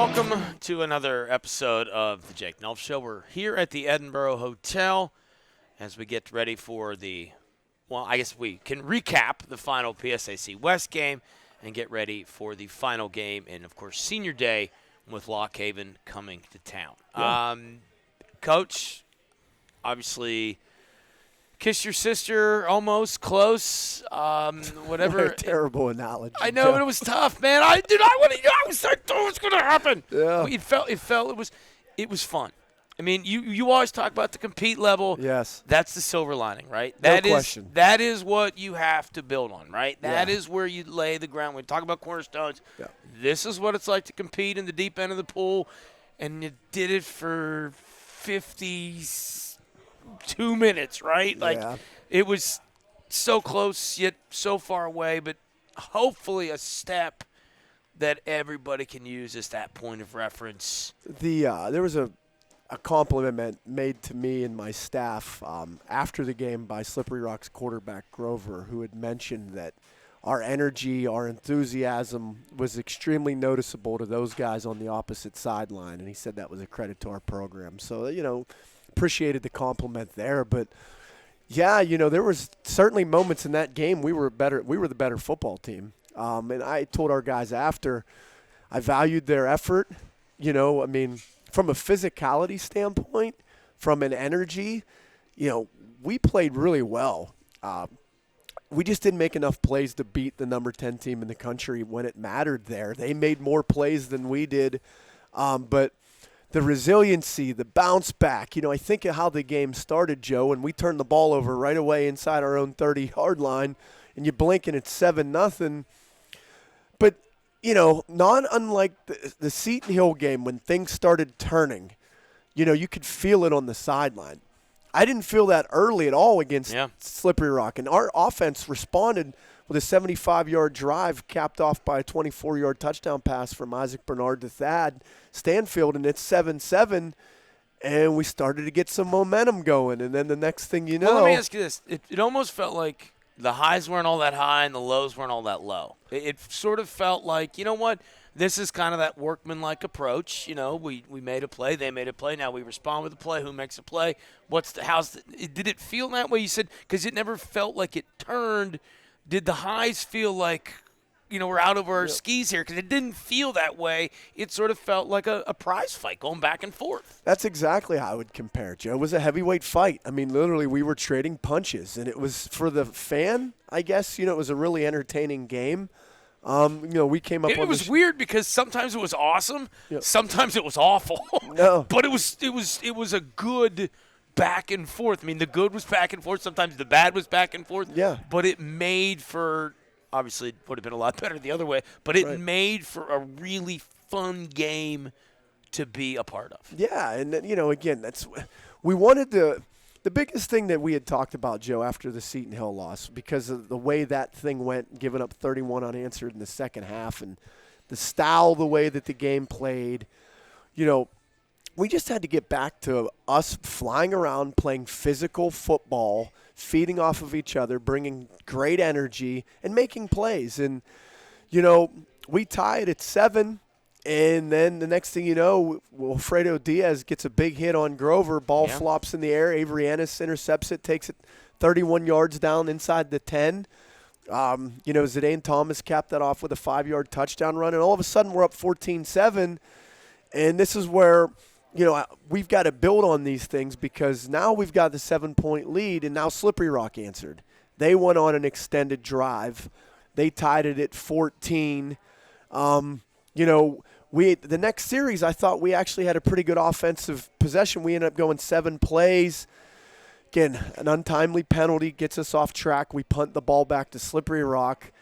welcome to another episode of the Jake Nulph Show. We're here at the Edinburgh Hotel as we get ready for I guess we can recap the final PSAC West game and get ready for the final game and, of course, Senior Day with Lock Haven coming to town. Yeah. Coach, obviously, kiss your sister, almost close. Whatever. What a terrible analogy. I know, but it was tough, man. I was like, oh, what's gonna happen? Yeah. It was fun. I mean, you always talk about the compete level. Yes. That's the silver lining, right? No question. That is what you have to build on, right? That Yeah. is where you lay the ground. When we talk about cornerstones, Yeah. this is what it's like to compete in the deep end of the pool, and you did it for 52 minutes, right? Like, Yeah. it was so close yet so far away, but hopefully a step that everybody can use as that point of reference. There was a compliment made to me and my staff after the game by Slippery Rock's quarterback Grover, who had mentioned that our energy, our enthusiasm was extremely noticeable to those guys on the opposite sideline, and he said that was a credit to our program. So, appreciated the compliment there, but yeah, there was certainly moments in that game we were the better football team. And I told our guys after, I valued their effort, from a physicality standpoint, from an energy, we played really well. We just didn't make enough plays to beat the number 10 team in the country when it mattered there. They made more plays than we did, but the resiliency, the bounce back, I think of how the game started, Joe, and we turned the ball over right away inside our own 30-yard line, and you blink and it's 7-0. But, not unlike the Seton Hill game when things started turning, you could feel it on the sideline. I didn't feel that early at all against Slippery Rock, and our offense responded with a 75-yard drive capped off by a 24-yard touchdown pass from Isaac Bernard to Thad Stanfield, and it's 7-7, and we started to get some momentum going. And then the next thing you know – Well, let me ask you this. It almost felt like the highs weren't all that high and the lows weren't all that low. It sort of felt like, you know what, this is kind of that workman-like approach. We made a play, they made a play, now we respond with a play. Who makes a play? Did it feel that way? You said because it never felt like it turned. Did the highs feel like, we're out over our skis here? Because it didn't feel that way. It sort of felt like a prize fight going back and forth. That's exactly how I would compare it, Joe. It was a heavyweight fight. I mean, literally, we were trading punches. And it was, for the fan, I guess, it was a really entertaining game. We came up on it was weird because sometimes it was awesome. Yep. Sometimes it was awful. No. But it was a good back and forth. I mean, the good was back and forth. Sometimes the bad was back and forth. Yeah. But it made for, obviously, it would have been a lot better the other way, but it Right. made for a really fun game to be a part of. Yeah, and again, we wanted the biggest thing that we had talked about, Joe, after the Seton Hill loss, because of the way that thing went, giving up 31 unanswered in the second half, and the style, the way that the game played, we just had to get back to us flying around, playing physical football, feeding off of each other, bringing great energy, and making plays. And, we tied at 7, and then the next thing you know, Wilfredo Diaz gets a big hit on Grover. Ball flops in the air. Avery Ennis intercepts it, takes it 31 yards down inside the 10. Zidane Thomas capped that off with a 5-yard touchdown run, and all of a sudden we're up 14-7. And this is where – we've got to build on these things because now we've got the 7-point lead, and now Slippery Rock answered. They went on an extended drive. They tied it at 14. The next series, I thought we actually had a pretty good offensive possession. We ended up going 7 plays. Again, an untimely penalty gets us off track. We punt the ball back to Slippery Rock.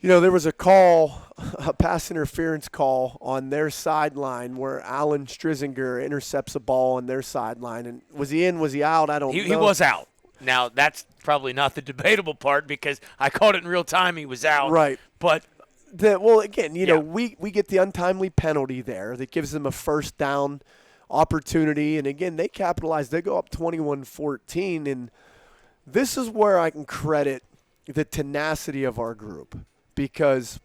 There was a pass interference call on their sideline where Alan Strizinger intercepts a ball on their sideline. And was he in, was he out? I don't know. He was out. Now, that's probably not the debatable part because I called it in real time. He was out. Right. But we get the untimely penalty there that gives them a first down opportunity. And, again, they capitalize. They go up 21-14. And this is where I can credit the tenacity of our group because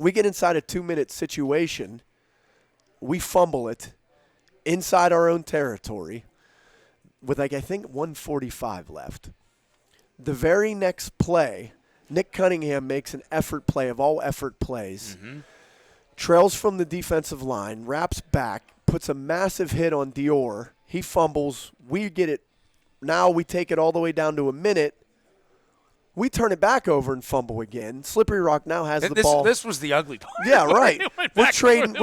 We get inside a 2-minute situation. We fumble it inside our own territory with, like, I think 1:45 left. The very next play, Nick Cunningham makes an effort play of all effort plays, trails from the defensive line, wraps back, puts a massive hit on Dior. He fumbles. We get it. Now we take it all the way down to a minute. We turn it back over and fumble again. Slippery Rock now has the ball. This was the ugly part. Yeah, right. We're trading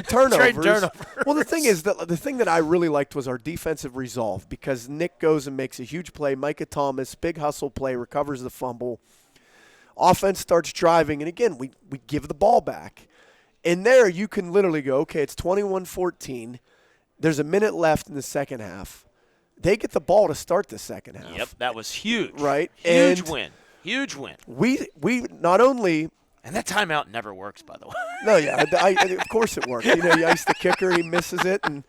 turnovers. Well, the thing is, the thing that I really liked was our defensive resolve, because Nick goes and makes a huge play. Micah Thomas, big hustle play, recovers the fumble. Offense starts driving, and again, we give the ball back. And there you can literally go, okay, it's 21-14. There's a minute left in the second half. They get the ball to start the second half. Yep, that was huge. Right. Huge win. Huge win. We not only – and that timeout never works, by the way. No, yeah, of course it works. You ice the kicker, he misses it, and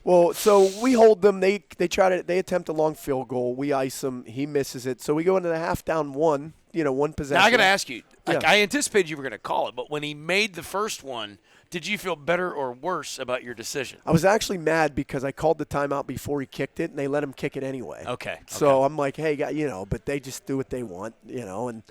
well, so we hold them. They attempt a long field goal. We ice him. He misses it. So we go into the half down one. One possession. Now I got to ask you. Yeah. I anticipated you were going to call it, but when he made the first one, did you feel better or worse about your decision? I was actually mad because I called the timeout before he kicked it, and they let him kick it anyway. Okay. So I'm like, hey, but they just do what they want, and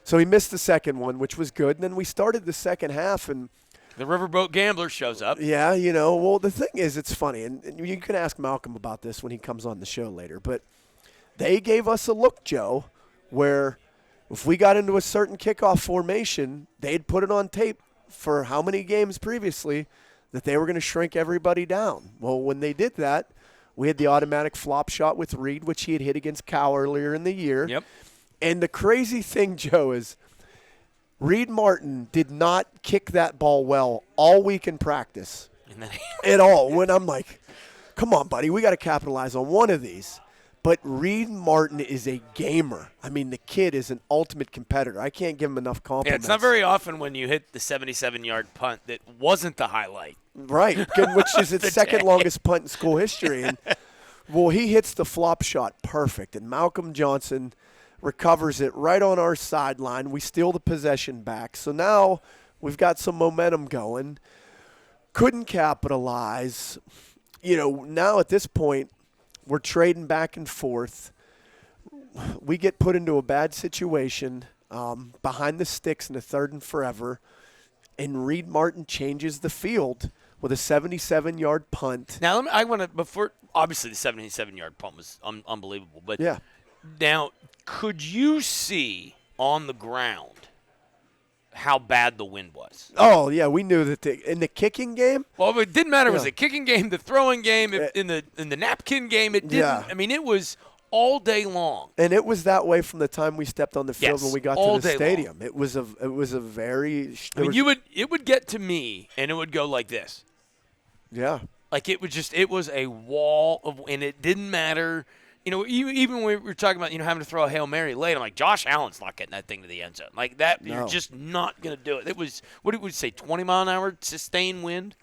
so he missed the second one, which was good. And then we started the second half, and the Riverboat Gambler shows up. Yeah, well, the thing is, it's funny, and you can ask Malcolm about this when he comes on the show later, but they gave us a look, Joe, where if we got into a certain kickoff formation, they'd put it on tape for how many games previously that they were going to shrink everybody down. Well, when they did that, we had the automatic flop shot with Reed, which he had hit against Cal earlier in the year. Yep. And the crazy thing, Joe, is Reed Martin did not kick that ball well all week in practice at all. When I'm like, come on, buddy, we got to capitalize on one of these. But Reed Martin is a gamer. I mean, the kid is an ultimate competitor. I can't give him enough compliments. Yeah, it's not very often when you hit the 77-yard punt that wasn't the highlight. Right, which is its second longest punt in school history. And well, he hits the flop shot perfect, and Malcolm Johnson recovers it right on our sideline. We steal the possession back. So now we've got some momentum going. Couldn't capitalize. Now at this point, we're trading back and forth. We get put into a bad situation behind the sticks in the third and forever, and Reed Martin changes the field with a 77-yard punt. Now, I want to, before, obviously the 77-yard punt was unbelievable, but yeah. Now, could you see on the ground how bad the wind was? Oh, yeah, we knew that in the kicking game. Well, it didn't matter. It was the kicking game, the throwing game, in the napkin game. It didn't. Yeah. I mean, it was all day long. And it was that way from the time we stepped on the field when we got to the stadium. Long. It was a very. It would get to me, and it would go like this. Yeah. Like it was a wall of, and it didn't matter. Even when we were talking about, having to throw a Hail Mary late, I'm like, Josh Allen's not getting that thing to the end zone. Like that, no. You're just not going to do it. It was, what did we say, 20-mile-an-hour sustained wind?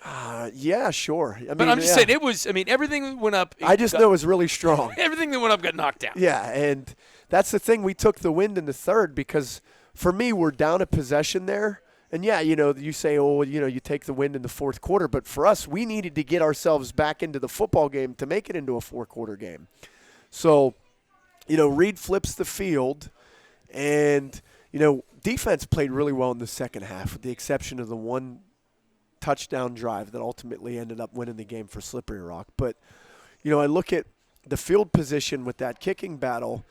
Yeah, sure. But I'm just saying, it was, everything that went up. I just know it was really strong. Everything that went up got knocked out. Yeah, and that's the thing. We took the wind in the third because, for me, we're down a possession there. And, yeah, you say, you take the wind in the fourth quarter. But for us, we needed to get ourselves back into the football game to make it into a four-quarter game. So, Reed flips the field, and, defense played really well in the second half, with the exception of the one touchdown drive that ultimately ended up winning the game for Slippery Rock. But, I look at the field position with that kicking battle.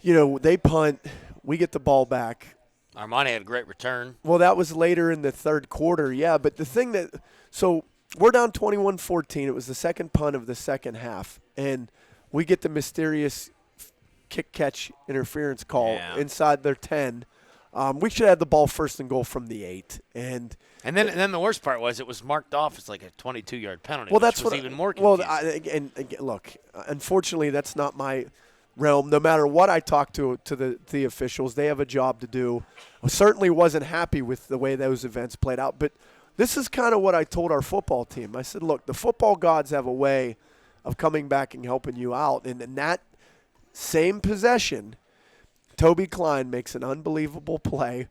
They punt, we get the ball back. Armani had a great return. Well, that was later in the third quarter, yeah. But the thing so we're down 21-14. It was the second punt of the second half, and we get the mysterious kick-catch interference call inside their 10. We should have the ball first and goal from the 8. And then the worst part was it was marked off as like a 22-yard penalty, well, that's which was even more confusing. Look, unfortunately, that's not my realm. No matter what I talk to the officials, they have a job to do. I certainly wasn't happy with the way those events played out. But this is kind of what I told our football team. I said, look, the football gods have a way of coming back and helping you out. And in that same possession, Toby Klein makes an unbelievable play.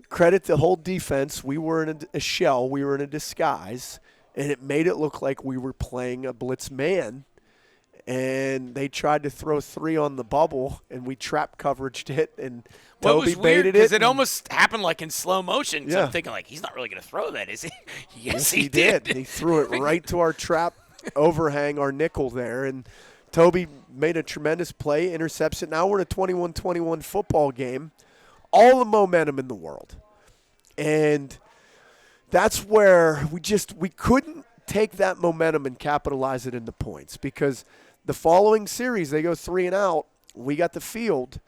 credit the whole defense. We were in a shell. We were in a disguise, and it made it look like we were playing a blitz man. And they tried to throw 3 on the bubble, and we trap coveraged it, and Toby baited it. Because it almost happened like in slow motion. So Yeah. I'm thinking, like, he's not really going to throw that, is he? Yes, he did. He threw it right to our trap overhang, our nickel there, and Toby made a tremendous play, intercepts it. Now we're in a 21-21 football game, all the momentum in the world. And that's where we couldn't take that momentum and capitalize it into points, because the following series, they go 3 and out. We got the field,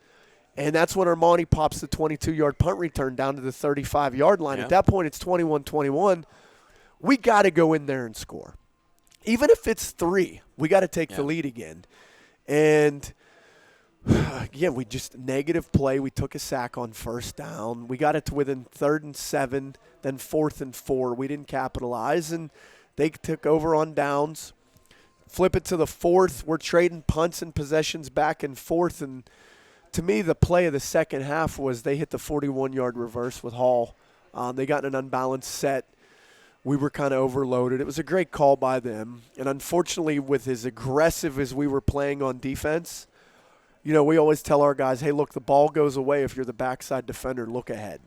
and that's when Armani pops the 22-yard punt return down to the 35-yard line. Yeah. At that point, it's 21-21. We got to go in there and score. Even if it's 3, we got to take the lead again. And, again, we just negative play. We took a sack on first down. We got it to within 3rd and 7, then 4th and 4. We didn't capitalize, and they took over on downs. Flip it to the 4th. We're trading punts and possessions back and forth. And to me, the play of the second half was they hit the 41-yard reverse with Hall. They got in an unbalanced set. We were kind of overloaded. It was a great call by them. And unfortunately, with as aggressive as we were playing on defense, we always tell our guys, hey, look, the ball goes away if you're the backside defender. Look ahead.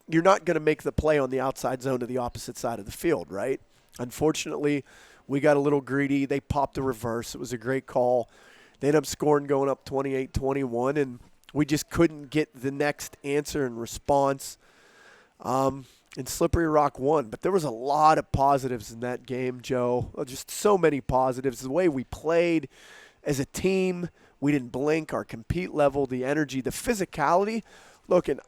You're not going to make the play on the outside zone to the opposite side of the field, right? Unfortunately, we got a little greedy. They popped the reverse. It was a great call. They ended up scoring, going up 28-21, and we just couldn't get the next answer and response. And Slippery Rock won. But there was a lot of positives in that game, Joe. Just so many positives. The way we played as a team, we didn't blink. Our compete level, the energy, the physicality. Look, and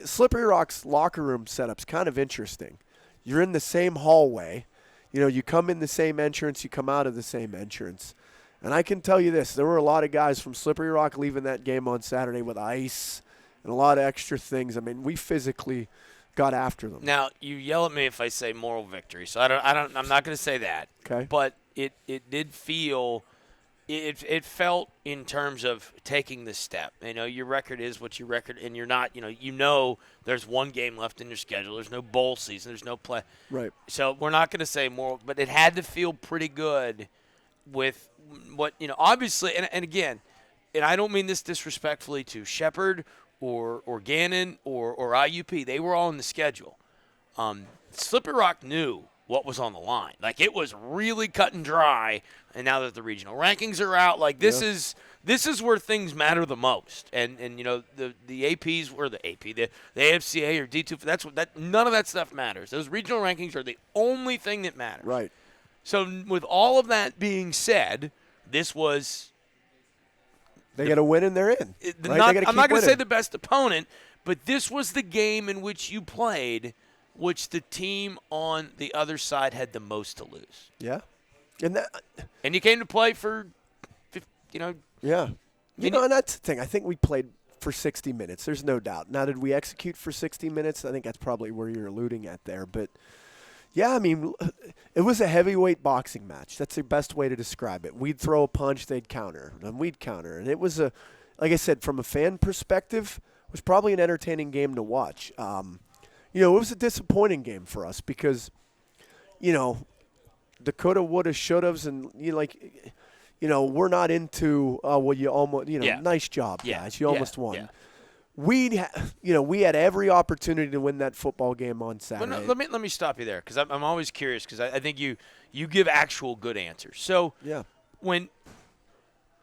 Slippery Rock's locker room setup's kind of interesting. You're in the same hallway. You come in the same entrance, you come out of the same entrance. And I can tell you this, there were a lot of guys from Slippery Rock leaving that game on Saturday with ice and a lot of extra things. I mean, we physically got after them. Now, you yell at me if I say moral victory, so I'm not going to say that. Okay. But it did feel it felt in terms of taking the step. Your record is what your record, and you're not, there's one game left in your schedule. There's no bowl season. There's no play. Right. So we're not going to say more, but it had to feel pretty good with what, obviously, and again, and I don't mean this disrespectfully to Shepherd or Gannon or IUP. They were all in the schedule. Slippery Rock knew what was on the line. Like, it was really cut and dry. And now that the regional rankings are out, like, this is where things matter the most. And the APs were the AP, the AFCA or D2. None of that stuff matters. Those regional rankings are the only thing that matters. Right. So with all of that being said, this was they got to win and they're in. Right? I'm not going to say the best opponent, but this was the game in which you played, which the team on the other side had the most to lose. Yeah. And you came to play for, Yeah. And that's the thing. I think we played for 60 minutes. There's no doubt. Now, did we execute for 60 minutes? I think that's probably where you're alluding at there. But, yeah, I mean, it was a heavyweight boxing match. That's the best way to describe it. We'd throw a punch, they'd counter, and we'd counter. And it was like I said, from a fan perspective, it was probably an entertaining game to watch. It was a disappointing game for us because, the coulda, woulda, shouldas, and we're not into you almost nice job, guys. You almost won. Yeah. We had every opportunity to win that football game on Saturday. Well, no, let me stop you there because I'm always curious because I think you give actual good answers. So when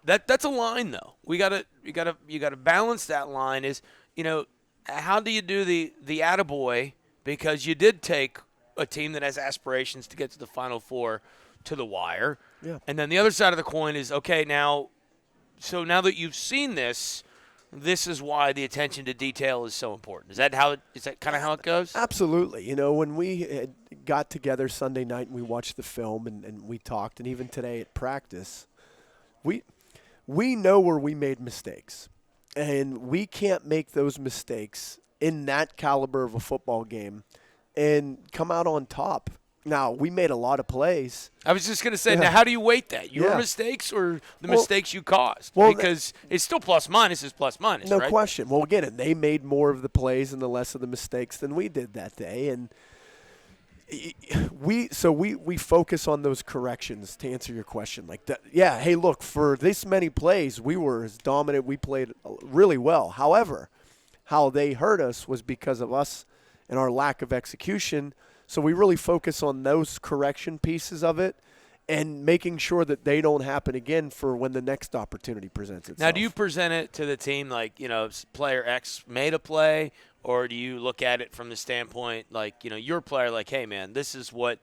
that's a line though, you gotta balance that line. Is how do you do the attaboy because you did take a team that has aspirations to get to the Final Four to the wire. Yeah. And then the other side of the coin is, okay, now that you've seen this is why the attention to detail is so important. Is that kind of how it goes? Absolutely. When we got together Sunday night and we watched the film and we talked, and even today at practice, we know where we made mistakes. And we can't make those mistakes in that caliber of a football game and come out on top Now, we made a lot of plays. I was just going to say, now how do you weight that? Your mistakes or the mistakes you caused? Because it's still plus minus is plus minus, no right? question. Well, again, and they made more of the plays and the less of the mistakes than we did that day. And we focus on those corrections to answer your question. Like, hey, look, for this many plays, we were as dominant. We played really well. However, how they hurt us was because of us and our lack of execution. So we really focus on those correction pieces of it and making sure that they don't happen again for when the next opportunity presents itself. Now, do you present it to the team like, player X made a play, or do you look at it from the standpoint like, your player like, hey, man, this is what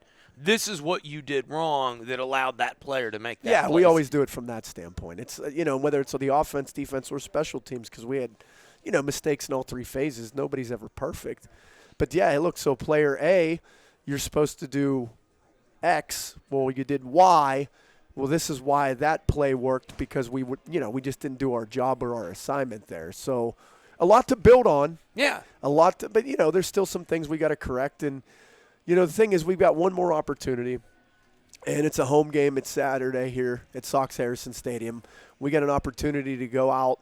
you did wrong that allowed that player to make that Yeah, play? We always do it from that standpoint. It's, whether it's the offense, defense, or special teams, because we had, mistakes in all three phases. Nobody's ever perfect. But, yeah, look, so player A, you're supposed to do X. Well, you did Y. Well, this is why that play worked, because we just didn't do our job or our assignment there. So a lot to build on. Yeah. But, there's still some things we got to correct. And, the thing is, we've got one more opportunity, and it's a home game. It's Saturday here at Sox Harrison Stadium. We got an opportunity to go out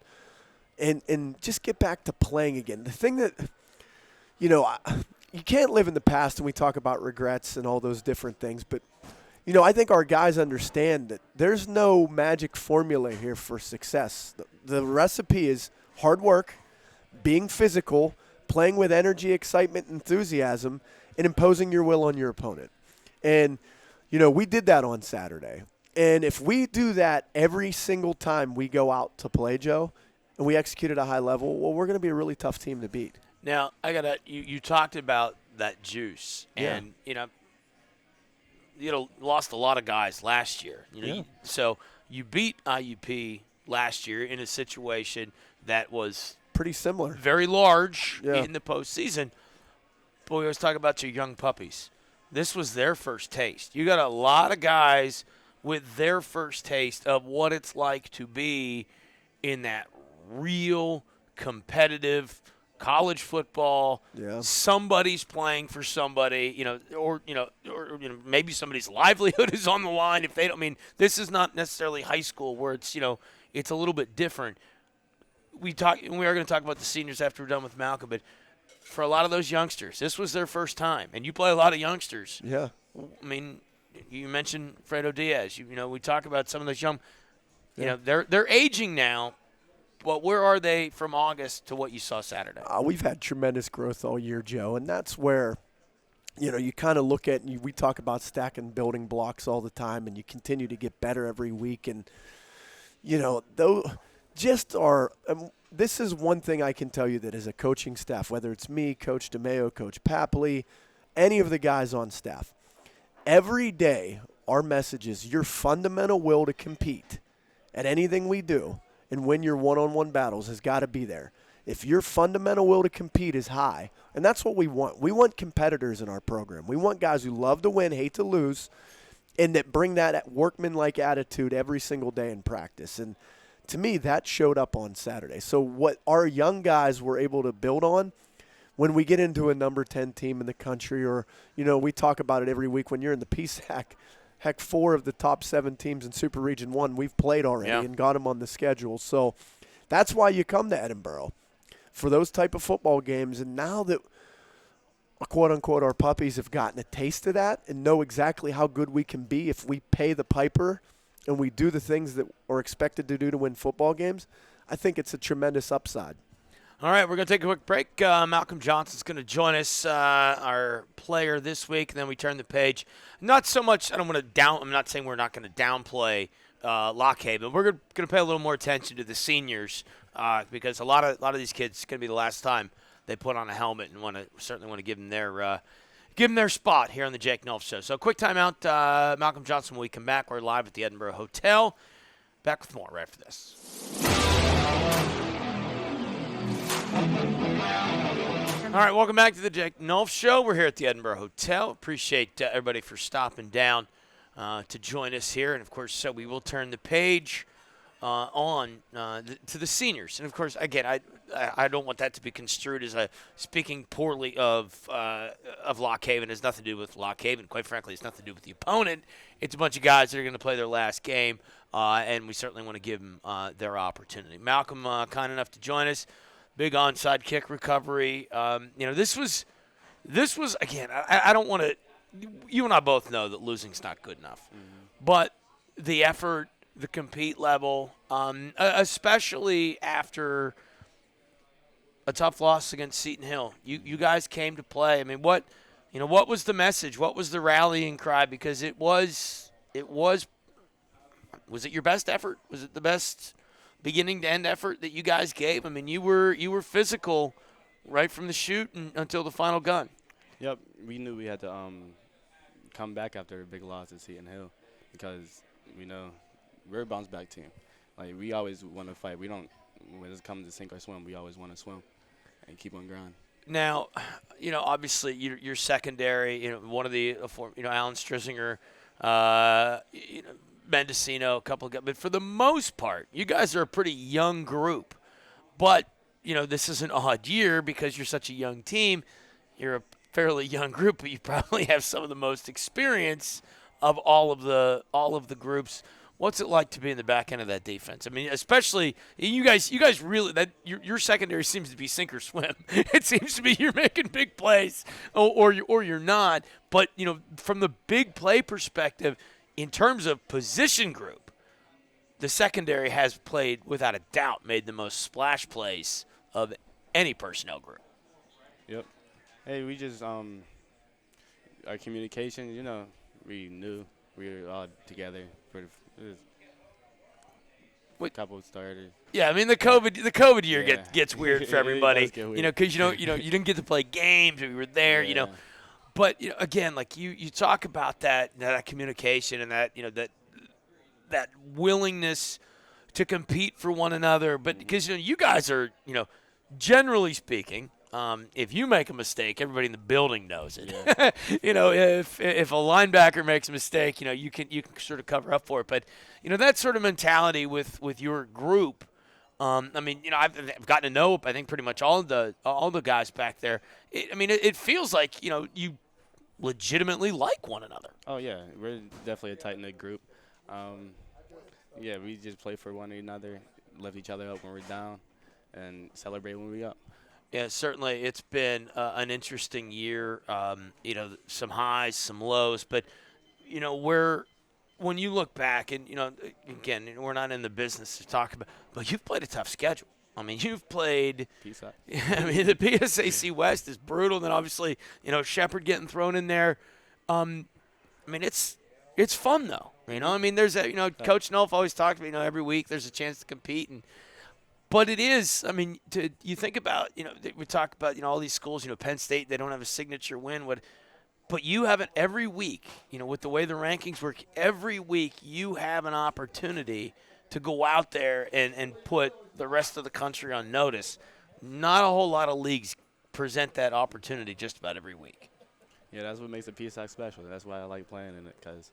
and just get back to playing again. The thing that, you can't live in the past, and we talk about regrets and all those different things. But, I think our guys understand that there's no magic formula here for success. The recipe is hard work, being physical, playing with energy, excitement, enthusiasm, and imposing your will on your opponent. And, we did that on Saturday. And if we do that every single time we go out to play, Joe, and we execute at a high level, well, we're going to be a really tough team to beat. Now, you talked about that juice, and, lost a lot of guys last year. So you beat IUP last year in a situation that was pretty similar, very large in the postseason. But we always talk about your young puppies. This was their first taste. You got a lot of guys with their first taste of what it's like to be in that real competitive college football. Yeah. Somebody's playing for somebody, or maybe somebody's livelihood is on the line. If they don't, this is not necessarily high school where it's, it's a little bit different. We are going to talk about the seniors after we're done with Malcolm, but for a lot of those youngsters, this was their first time, and you play a lot of youngsters. Yeah. You mentioned Fredo Diaz. We talk about some of those young, they're aging now. But where are they from August to what you saw Saturday? We've had tremendous growth all year, Joe, and that's where, you kind of look at, and we talk about stacking building blocks all the time, and you continue to get better every week. And, this is one thing I can tell you that as a coaching staff, whether it's me, Coach DeMeo, Coach Papley, any of the guys on staff, every day our message is your fundamental will to compete at anything we do and win your one-on-one battles has got to be there. If your fundamental will to compete is high, and that's what we want. We want competitors in our program. We want guys who love to win, hate to lose, and that bring that workman-like attitude every single day in practice. And to me, that showed up on Saturday. So what our young guys were able to build on when we get into a number 10 team in the country, or, we talk about it every week when you're in the PSAC. Heck, 4 of the top 7 teams in Super Region 1 we've played already and got them on the schedule. So that's why you come to Edinboro, for those type of football games. And now that, quote-unquote, our puppies have gotten a taste of that and know exactly how good we can be if we pay the piper and we do the things that we're expected to do to win football games, I think it's a tremendous upside. All right, we're going to take a quick break. Malcolm Johnson's going to join us, our player this week, and then we turn the page. Not so much, I'm not saying we're not going to downplay Lockhaven. We're going to pay a little more attention to the seniors because a lot of these kids, it's going to be the last time they put on a helmet, and certainly want to give them their spot here on the Jake Nulph Show. So quick timeout. Malcolm Johnson, when we come back, we're live at the Edinboro Hotel. Back with more right after this. All right, welcome back to the Jake Nulph Show. We're here at the Edinboro Hotel. Appreciate everybody for stopping down to join us here. And, of course, so we will turn the page to the seniors. And, of course, again, I don't want that to be construed as speaking poorly of Lock Haven. It has nothing to do with Lock Haven. Quite frankly, it's nothing to do with the opponent. It's a bunch of guys that are going to play their last game, and we certainly want to give them their opportunity. Malcolm, kind enough to join us. Big onside kick recovery. This was again. I don't want to. You and I both know that losing's not good enough, but the effort, the compete level, especially after a tough loss against Seton Hill. You guys came to play. I mean, what was the message? What was the rallying cry? Because was it your best effort? Was it the best beginning to end effort that you guys gave? I mean, you were physical right from the shoot until the final gun. Yep, we knew we had to come back after a big loss at Seton Hill because we know we're a bounce back team. Like, we always want to fight. We don't, when it comes to sink or swim, we always want to swim and keep on grinding. Now, obviously you're secondary. One of the Alan Strizinger, Mendocino, a couple of guys. But for the most part, you guys are a pretty young group. But this is an odd year because you're such a young team. You're a fairly young group, but you probably have some of the most experience of all of the groups. What's it like to be in the back end of that defense? I mean, especially you guys really your secondary seems to be sink or swim. It seems to be you're making big plays or you're not. But from the big play perspective, in terms of position group, the secondary has played without a doubt made the most splash plays of any personnel group. Yep. Hey, we just our communication. We knew we were all together for a couple of starters. Yeah, I mean the COVID year gets weird for everybody. Because you didn't get to play games. We were there. Yeah. But again, like you talk about that communication and that that willingness to compete for one another. But because you guys are generally speaking. If you make a mistake, everybody in the building knows it. Yeah. If a linebacker makes a mistake, you can sort of cover up for it. But that sort of mentality with your group. I've gotten to know I think pretty much all the guys back there. It feels like you legitimately like one another. Oh yeah, we're definitely a tight knit group. We just play for one another, lift each other up when we're down, and celebrate when we're up. Yeah, certainly it's been an interesting year. Some highs, some lows, but when you look back and again, we're not in the business to talk about, but you've played a tough schedule. I mean, you've played. Peace out. The PSAC West is brutal, and then obviously Shepherd getting thrown in there. It's fun though. There's Coach Nulph always talked about every week there's a chance to compete and. But it is, you think about, we talk about, all these schools, Penn State, they don't have a signature win. But you have it every week, with the way the rankings work, every week you have an opportunity to go out there and put the rest of the country on notice. Not a whole lot of leagues present that opportunity just about every week. Yeah, that's what makes the PSAC special. That's why I like playing in it, because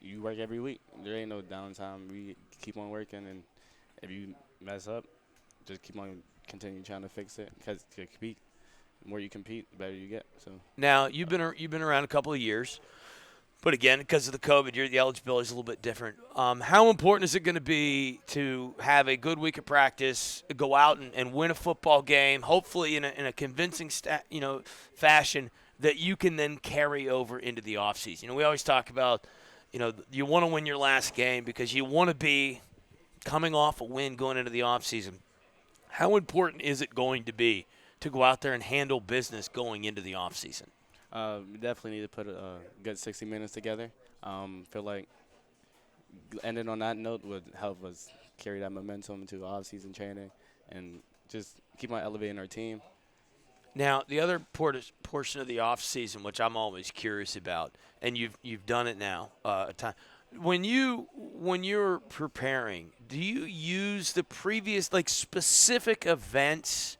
you work every week. There ain't no downtime. We keep on working, and if you mess up, just keep on continue trying to fix it, because to compete, the more you compete, the better you get. So now you've been around a couple of years, but again, because of the COVID year, the eligibility is a little bit different. How important is it going to be to have a good week of practice, go out and win a football game, hopefully in a convincing fashion that you can then carry over into the offseason? We always talk about you want to win your last game because you want to be coming off a win going into the offseason. How important is it going to be to go out there and handle business going into the offseason? We definitely need to put a good 60 minutes together. Feel like ending on that note would help us carry that momentum into off-season training and just keep on elevating our team. Now, the other portion of the offseason, which I'm always curious about, and you've done it now a time. When you're preparing, do you use the previous specific events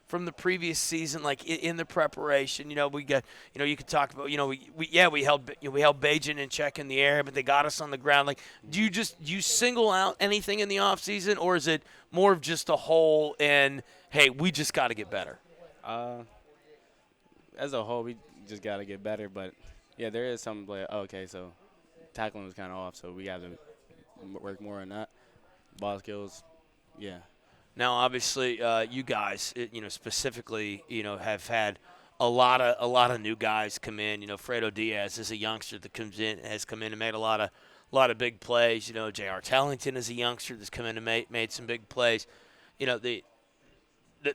from the previous season in the preparation? We got you could talk about we held Bajan in check in the air, but they got us on the ground. Do you single out anything in the off season, or is it more of just a whole and hey, we just got to get better? As a whole, we just got to get better. But, yeah, there is some like, okay, so tackling was kind of off, so we got to work more on that. Ball skills, yeah. Now, obviously, you guys, specifically, have had a lot of new guys come in. Fredo Diaz is a youngster that has come in and made a lot of big plays. J.R. Tellington is a youngster that's come in and made some big plays.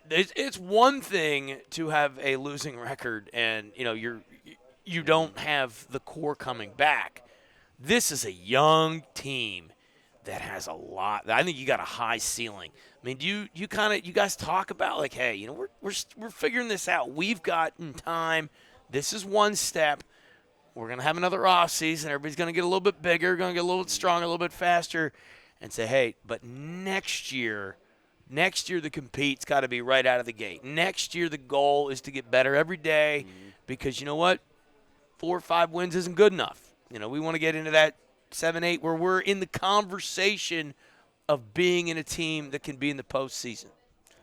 It's one thing to have a losing record and you don't have the core coming back. This is a young team that has a lot. I think you got a high ceiling. I mean, do you guys talk about like, hey, we're figuring this out. We've gotten time. This is one step. We're gonna have another off season. Everybody's gonna get a little bit bigger, gonna get a little bit stronger, a little bit faster, and say, hey, but next year the compete's got to be right out of the gate. Next year the goal is to get better every day because you know what, 4 or 5 wins isn't good enough. We want to get into that 7, 8 where we're in the conversation of being in a team that can be in the postseason.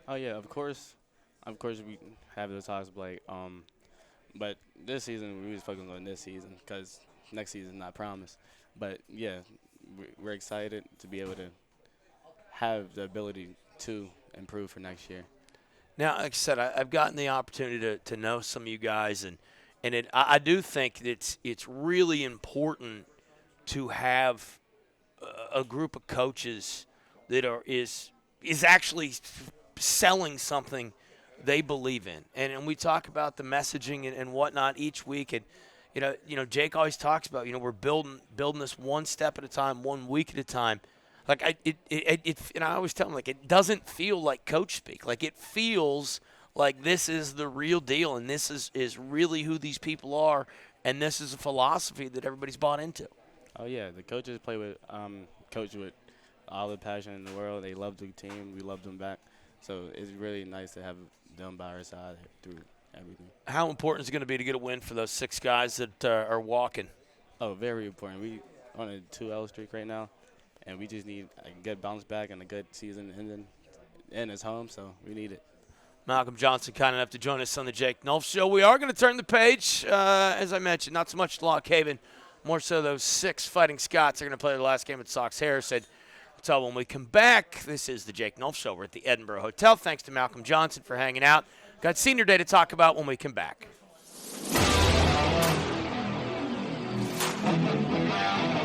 Oh yeah, of course we have those talks, but this season we was focusing on this season because next season is not promised. But yeah, we're excited to be able to have the ability to improve for next year. Now, like I said, I've gotten the opportunity to know some of you guys, and I do think that it's really important to have a group of coaches that is actually selling something they believe in. And we talk about the messaging and whatnot each week. And, Jake always talks about, we're building this one step at a time, 1 week at a time. Like, and I always tell them, like, it doesn't feel like coach speak. Like, it feels like this is the real deal, and this is really who these people are, and this is a philosophy that everybody's bought into. Oh yeah, the coaches play with coach with all the passion in the world. They love the team. We love them back. So it's really nice to have them by our side through everything. How important is it going to be to get a win for those 6 guys that are walking? Oh, very important. We on a 2-L streak right now, and we just need a good bounce back and a good season ending. And it's home, so we need it. Malcolm Johnson kind enough to join us on the Jake Nulph Show. We are going to turn the page, as I mentioned, not so much Lock Haven, more so those 6 Fighting Scots are going to play their last game at Sox Harrison. So when we come back, this is the Jake Nulph Show. We're at the Edinburgh Hotel. Thanks to Malcolm Johnson for hanging out. Got Senior Day to talk about when we come back.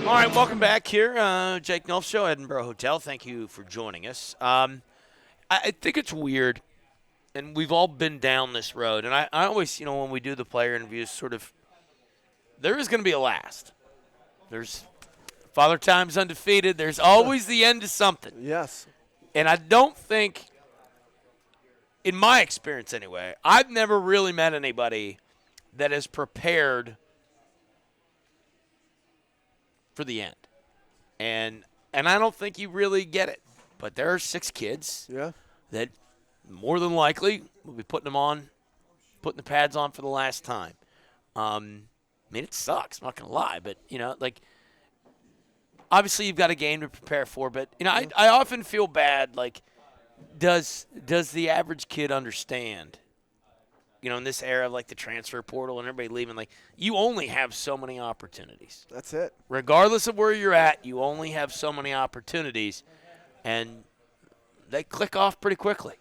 All right, welcome back here. Jake Nulph Show, Edinburgh Hotel. Thank you for joining us. I think it's weird, and we've all been down this road. And I always, when we do the player interviews, sort of, there is going to be a last. There's Father Time's undefeated. There's always the end to something. Yes. And I don't think, in my experience anyway, I've never really met anybody that is prepared for the end. And I don't think you really get it. But there are 6 kids that more than likely will be putting the pads on for the last time. I mean, it sucks, I'm not going to lie. But, obviously you've got a game to prepare for. But, I often feel bad, like, does the average kid understand, in this era of, like, the transfer portal and everybody leaving, like, you only have so many opportunities. That's it. Regardless of where you're at, you only have so many opportunities. And they click off pretty quickly.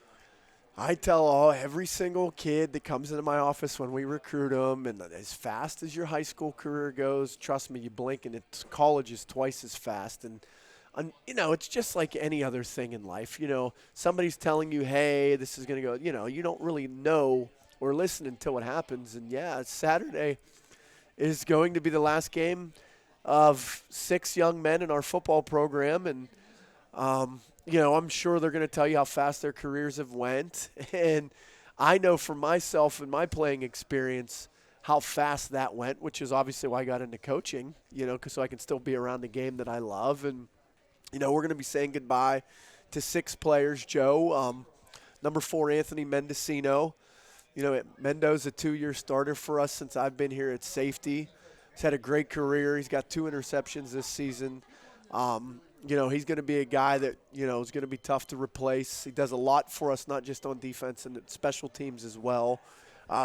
I tell every single kid that comes into my office when we recruit them, and as fast as your high school career goes, trust me, you blink and college is twice as fast. And it's just like any other thing in life. Somebody's telling you, hey, this is going to go, you don't really know or listen until it happens. And, Saturday is going to be the last game of 6 young men in our football program. And, I'm sure they're going to tell you how fast their careers have went. And I know for myself and my playing experience how fast that went, which is obviously why I got into coaching, so I can still be around the game that I love. And, we're going to be saying goodbye to 6 players, Joe. Number 4, Anthony Mendocino. Mendo's a 2-year starter for us since I've been here at safety. He's had a great career. He's got 2 interceptions this season. He's going to be a guy that, is going to be tough to replace. He does a lot for us, not just on defense and special teams as well.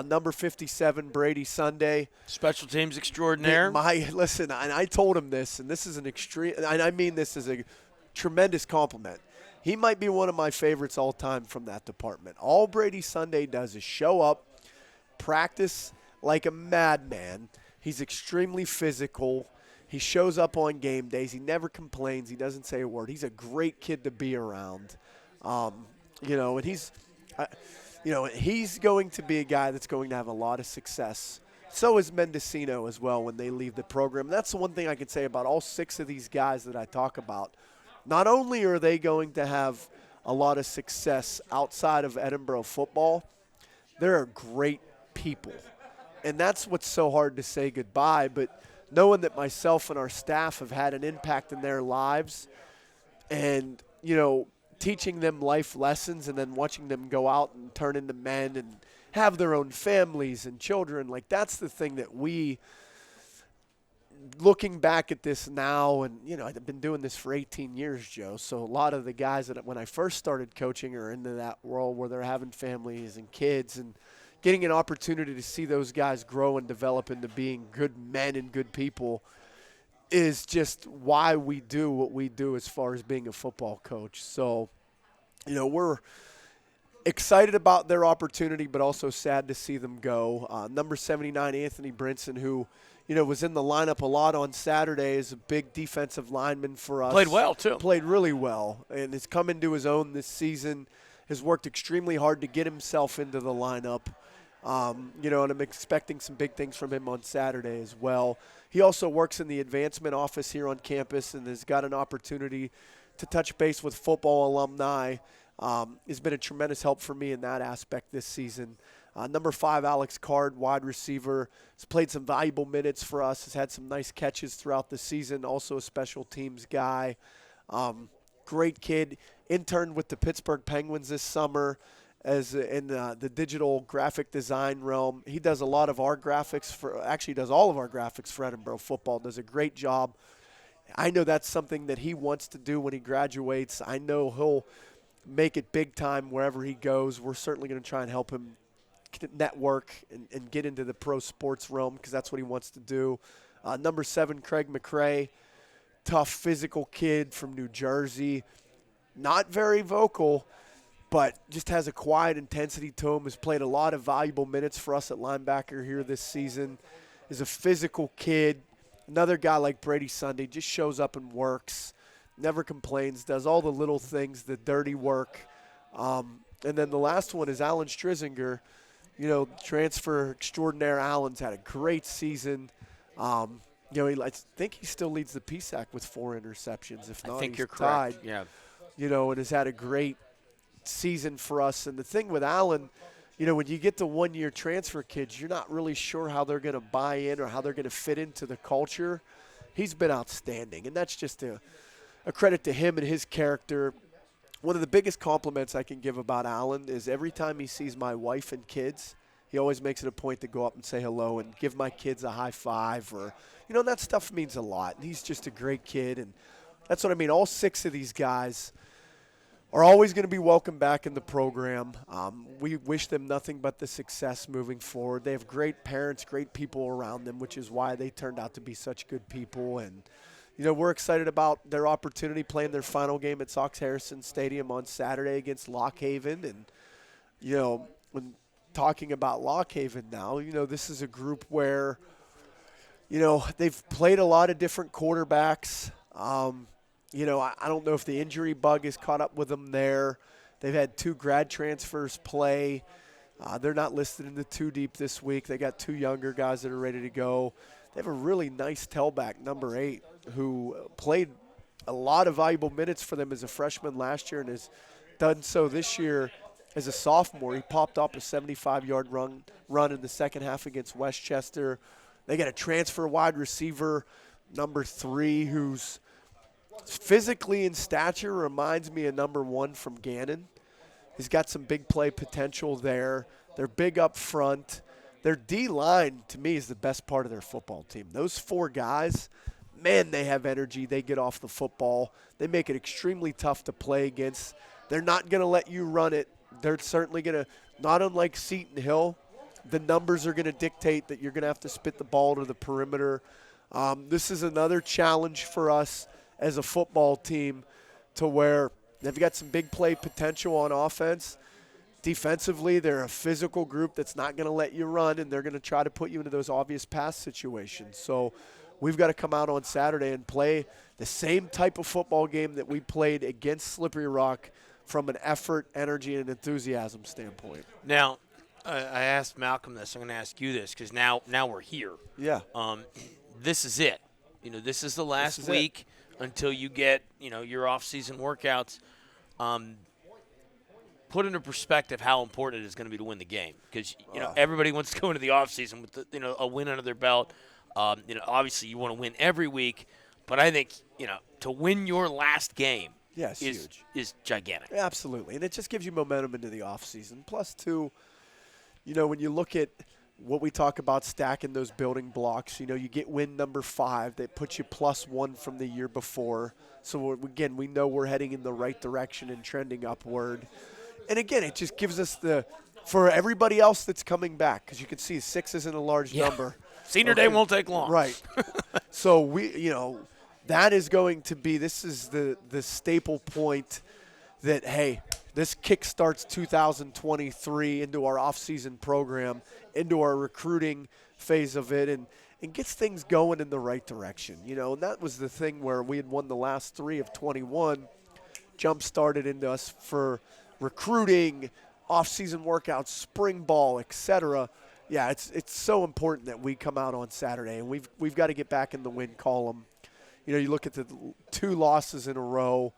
Number 57, Brady Sunday. Special teams extraordinaire. Listen, and I told him this, and this is an extreme, and I mean this as a tremendous compliment. He might be one of my favorites all time from that department. All Brady Sunday does is show up, practice like a madman. He's extremely physical. He shows up on game days. He never complains. He doesn't say a word. He's a great kid to be around. And he's going to be a guy that's going to have a lot of success. So is Mendocino as well when they leave the program. That's the one thing I can say about all 6 of these guys that I talk about. Not only are they going to have a lot of success outside of Edinboro football, they're great people. And that's what's so hard to say goodbye. But knowing that myself and our staff have had an impact in their lives and, teaching them life lessons and then watching them go out and turn into men and have their own families and children, like that's the thing that we – looking back at this now, and, I've been doing this for 18 years, Joe, so a lot of the guys that when I first started coaching are into that world where they're having families and kids and getting an opportunity to see those guys grow and develop into being good men and good people is just why we do what we do as far as being a football coach. So, we're excited about their opportunity, but also sad to see them go. Number 79, Anthony Brinson, who – was in the lineup a lot on Saturday as a big defensive lineman for us. Played well, too. Played really well and has come into his own this season, has worked extremely hard to get himself into the lineup. And I'm expecting some big things from him on Saturday as well. He also works in the advancement office here on campus and has got an opportunity to touch base with football alumni. Has been a tremendous help for me in that aspect this season. Number 5, Alex Card, wide receiver, has played some valuable minutes for us, has had some nice catches throughout the season, also a special teams guy. Great kid, interned with the Pittsburgh Penguins this summer as in the digital graphic design realm. He does a lot of our graphics does all of our graphics for Edinboro football, does a great job. I know that's something that he wants to do when he graduates. I know he'll make it big time wherever he goes. We're certainly going to try and help him network and get into the pro sports realm because that's what he wants to do. Number 7, Craig McRae, tough physical kid from New Jersey, not very vocal, but just has a quiet intensity to him, has played a lot of valuable minutes for us at linebacker here this season, is a physical kid. Another guy like Brady Sunday just shows up and works, never complains, does all the little things, the dirty work. And then the last one is Alan Strizinger. Transfer extraordinaire. Allen's had a great season. I think he still leads the PSAC with 4 interceptions. If not, I think he's you're tied. correct. Yeah. And has had a great season for us. And the thing with Allen, when you get the 1-year transfer kids, you're not really sure how they're going to buy in or how they're going to fit into the culture. He's been outstanding, and that's just a credit to him and his character. One of the biggest compliments I can give about Alan is every time he sees my wife and kids, he always makes it a point to go up and say hello and give my kids a high five. Or, that stuff means a lot. And he's just a great kid, and that's what I mean. All 6 of these guys are always going to be welcome back in the program. We wish them nothing but the success moving forward. They have great parents, great people around them, which is why they turned out to be such good people. And we're excited about their opportunity playing their final game at Sox Harrison Stadium on Saturday against Lock Haven. And, when talking about Lock Haven now, this is a group where, they've played a lot of different quarterbacks. I don't know if the injury bug has caught up with them there. They've had 2 grad transfers play. They're not listed in the 2 deep this week. They got 2 younger guys that are ready to go. They have a really nice tailback, number 8, who played a lot of valuable minutes for them as a freshman last year and has done so this year as a sophomore. He popped up a 75-yard run in the second half against Westchester. They got a transfer wide receiver, number 3, who's physically in stature reminds me of number 1 from Gannon. He's got some big play potential there. They're big up front. Their D-line, to me, is the best part of their football team. Those 4 guys, man, they have energy. They get off the football. They make it extremely tough to play against. They're not going to let you run it. They're certainly going to, not unlike Seton Hill, the numbers are going to dictate that you're going to have to spit the ball to the perimeter. This is another challenge for us as a football team to where they've got some big play potential on offense. Defensively, they're a physical group that's not going to let you run, and they're going to try to put you into those obvious pass situations. So we've got to come out on Saturday and play the same type of football game that we played against Slippery Rock from an effort, energy, and enthusiasm standpoint. Now, I asked Malcolm this. I'm going to ask you this because now we're here. Yeah. This is it. This is the last week until you get, your off-season workouts. Put into perspective how important it is going to be to win the game because, everybody wants to go into the off-season with, a win under their belt. Obviously you want to win every week, but I think, to win your last game is gigantic. Absolutely. And it just gives you momentum into the offseason. Plus, too, when you look at what we talk about stacking those building blocks, you get win number 5 that puts you +1 from the year before. So, again, we know we're heading in the right direction and trending upward. And, again, it just gives us for everybody else that's coming back, because you can see 6 isn't a large number. Senior day won't take long. Right. So, that is going to be, this is the staple point that, hey, this kickstarts 2023 into our off-season program, into our recruiting phase of it, and gets things going in the right direction. And that was the thing where we had won the last 3 of 21, jump-started into us for recruiting, off-season workouts, spring ball, etc. Yeah, it's so important that we come out on Saturday, and we've got to get back in the win column. You look at the 2 losses in a row.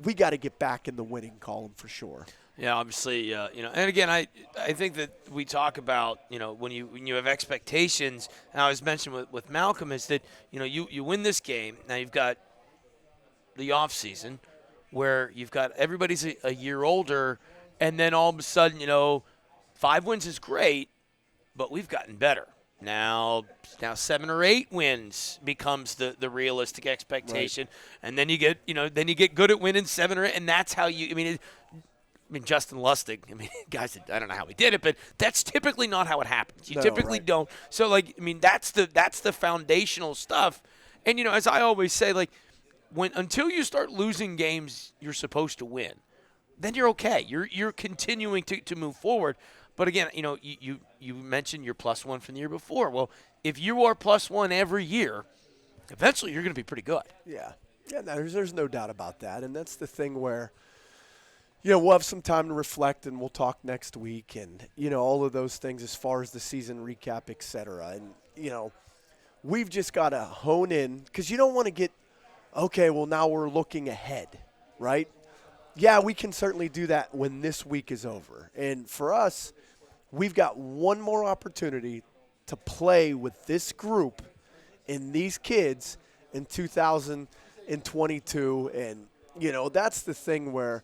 We got to get back in the winning column for sure. Yeah, obviously, and again, I think that we talk about, when you have expectations, and I was mentioning with Malcolm is that, you win this game. Now you've got the off season where you've got everybody's a year older, and then all of a sudden, 5 wins is great, but we've gotten better. Now 7 or 8 wins becomes the realistic expectation, right. And then you get good at winning 7 or 8, and that's how you. Justin Lustig. Guys, I don't know how he did it, but that's typically not how it happens. You typically don't. So that's the foundational stuff. And as I always say, until you start losing games, you're supposed to win. Then you're okay. You're continuing to move forward. But again, you mentioned you're +1 from the year before. Well, if you are +1 every year, eventually you're going to be pretty good. Yeah. Yeah, there's no doubt about that. And that's the thing where, we'll have some time to reflect, and we'll talk next week and, all of those things as far as the season recap, et cetera. And, we've just got to hone in because you don't want to get, okay, well, now we're looking ahead, right? Yeah, we can certainly do that when this week is over. And for us, we've got one more opportunity to play with this group and these kids in 2022. And, that's the thing where,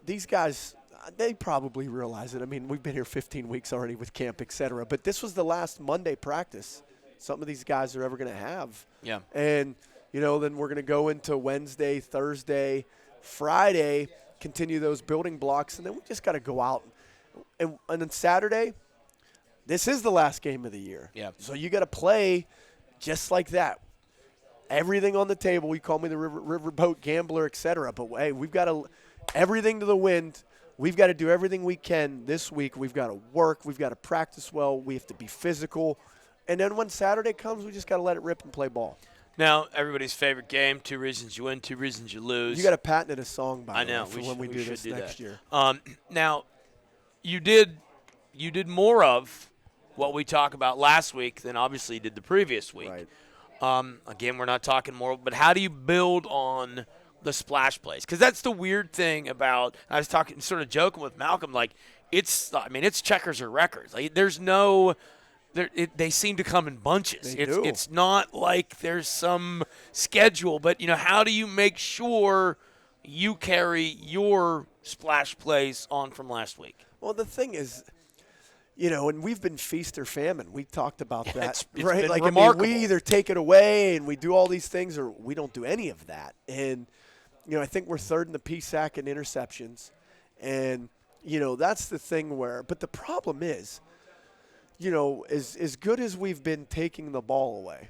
these guys, they probably realize it. We've been here 15 weeks already with camp, et cetera. But this was the last Monday practice some of these guys are ever going to have. Yeah. And, then we're going to go into Wednesday, Thursday, Friday, continue those building blocks, and then we just got to go out. And then Saturday, this is the last game of the year. Yeah. So you got to play just like that. Everything on the table. You call me the riverboat gambler, et cetera. But, hey, we've got to everything to the wind. We've got to do everything we can this week. We've got to work. We've got to practice well. We have to be physical. And then when Saturday comes, we just got to let it rip and play ball. Now, everybody's favorite game, 2 reasons you win, 2 reasons you lose. You got to patent a song by I know, for when we do this next year. Now, you did more of what we talked about last week than obviously you did the previous week. Right. Again, we're not talking more, but how do you build on the splash plays? Because that's the weird thing about – I was talking, sort of joking with Malcolm, it's checkers or records. There's no – they seem to come in bunches. It's not like there's some schedule, but how do you make sure you carry your splash plays on from last week? Well, the thing is, and we've been feast or famine. We talked about that, it's right? been Like, remarkable. we either take it away and we do all these things, or we don't do any of that. And I think we're third in the PSAC in interceptions, and that's the thing where. But the problem is, as good as we've been taking the ball away,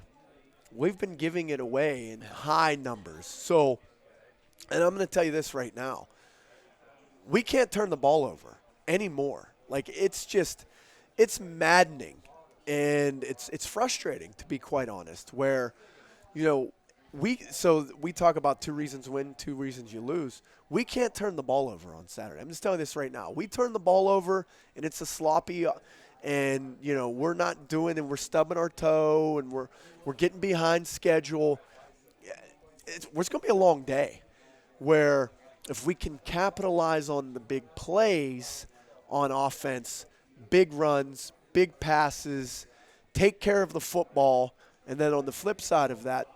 we've been giving it away in high numbers. So, and I'm going to tell you this right now. We can't turn the ball over anymore. Like, it's maddening, and it's frustrating, to be quite honest, where, we talk about 2 reasons win, 2 reasons you lose. We can't turn the ball over on Saturday. I'm just telling you this right now. We turn the ball over, and it's a sloppy and, we're not doing, and we're stubbing our toe, and we're getting behind schedule. It's going to be a long day where if we can capitalize on the big plays on offense, big runs, big passes, take care of the football, and then on the flip side of that,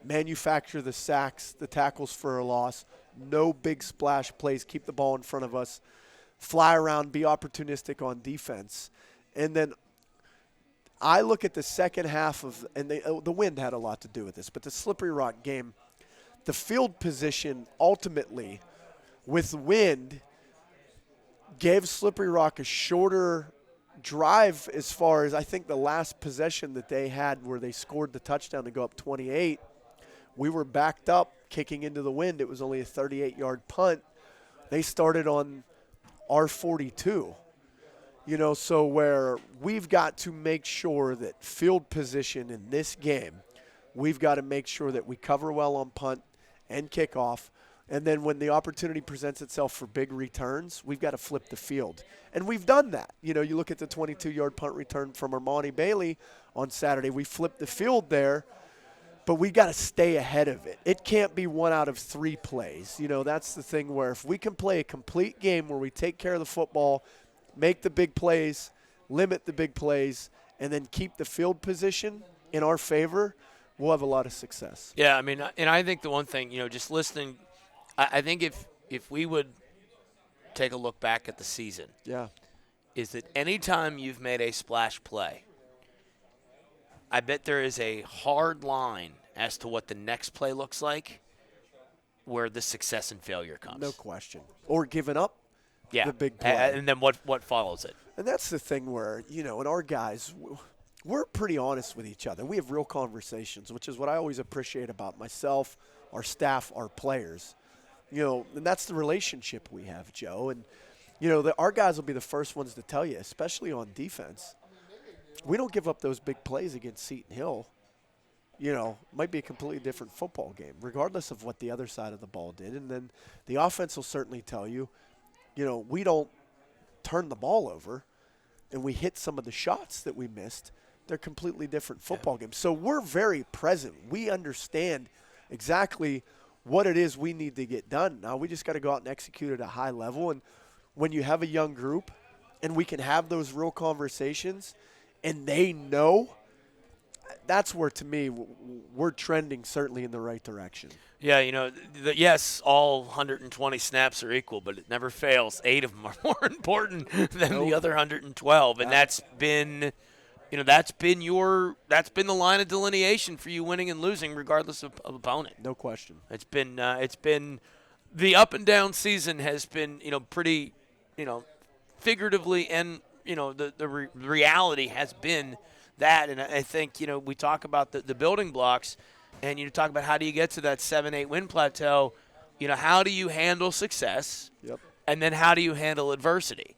manufacture the sacks, the tackles for a loss, no big splash plays, keep the ball in front of us, fly around, be opportunistic on defense. And then I look at the second half of – and the wind had a lot to do with this, but the Slippery Rock game, the field position ultimately with wind gave Slippery Rock a shorter drive as far as I think the last possession that they had where they scored the touchdown to go up 28. We were backed up, kicking into the wind. It was only a 38-yard punt. They started on our 42. So where we've got to make sure that field position in this game, we've got to make sure that we cover well on punt and kickoff. And then when the opportunity presents itself for big returns, we've got to flip the field. And we've done that. You look at the 22-yard punt return from Armani Bailey on Saturday. We flipped the field there, but we got to stay ahead of it. It can't be 1 out of 3 plays. That's the thing where if we can play a complete game where we take care of the football, make the big plays, limit the big plays, and then keep the field position in our favor, we'll have a lot of success. Yeah, and I think the one thing, just listening, I think if we would take a look back at the season, is that anytime you've made a splash play, I bet there is a hard line as to what the next play looks like where the success and failure comes. No question. Or giving up the big play. And then what follows it. And that's the thing where, and our guys, we're pretty honest with each other. We have real conversations, which is what I always appreciate about myself, our staff, our players. And that's the relationship we have, Joe. And, our guys will be the first ones to tell you, especially on defense, we don't give up those big plays against Seton Hill. Might be a completely different football game, regardless of what the other side of the ball did. And then the offense will certainly tell you, we don't turn the ball over and we hit some of the shots that we missed. They're completely different football games. So we're very present. We understand exactly what it is we need to get done. Now we just got to go out and execute at a high level. And when you have a young group and we can have those real conversations and they know, that's where, to me, we're trending certainly in the right direction. Yeah, yes, all 120 snaps are equal, but it never fails. 8 of them are more important than the other 112, and that's been – that's been the line of delineation for you winning and losing regardless of opponent. No question. It's been the up and down season has been, pretty, figuratively, and, the reality has been that. And I think, we talk about the building blocks, and you talk about how do you get to that 7-8 win plateau. How do you handle success? Yep. And then how do you handle adversity?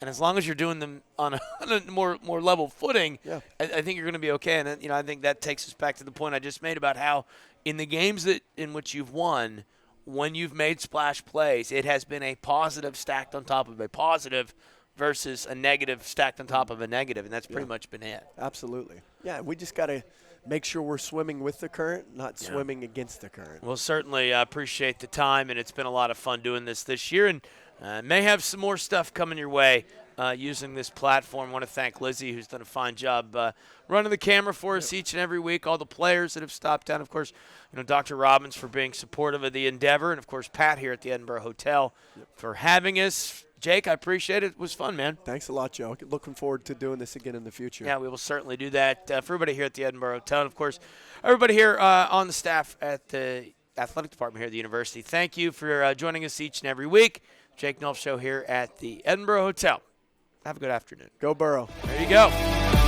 And as long as you're doing them on a more level footing, I think you're going to be okay. And I think that takes us back to the point I just made about how in the games in which you've won, when you've made splash plays, it has been a positive stacked on top of a positive versus a negative stacked on top of a negative, and that's pretty much been it. Absolutely. Yeah, we just got to make sure we're swimming with the current, not swimming against the current. Well, certainly I appreciate the time, and it's been a lot of fun doing this year, and may have some more stuff coming your way using this platform. I want to thank Lizzie, who's done a fine job running the camera for us each and every week, all the players that have stopped down. Of course, Dr. Robbins for being supportive of the endeavor, and, of course, Pat here at the Edinburgh Hotel for having us. Jake, I appreciate it. It was fun, man. Thanks a lot, Joe. Looking forward to doing this again in the future. Yeah, we will certainly do that. For everybody here at the Edinburgh Hotel, and, of course, everybody here on the staff at the athletic department here at the university, thank you for joining us each and every week. Jake Nulph Show here at the Edinburgh Hotel. Have a good afternoon. Go Burrow. There you go.